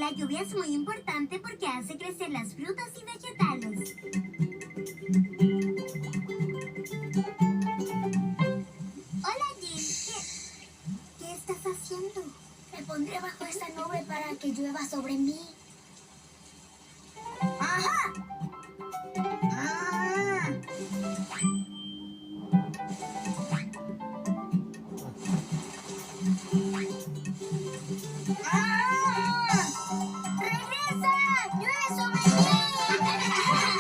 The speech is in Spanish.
La lluvia es muy importante porque hace crecer las frutas y vegetales. Hola, Jim. ¿Qué estás haciendo? Me pondré bajo esta nube para que llueva sobre mí.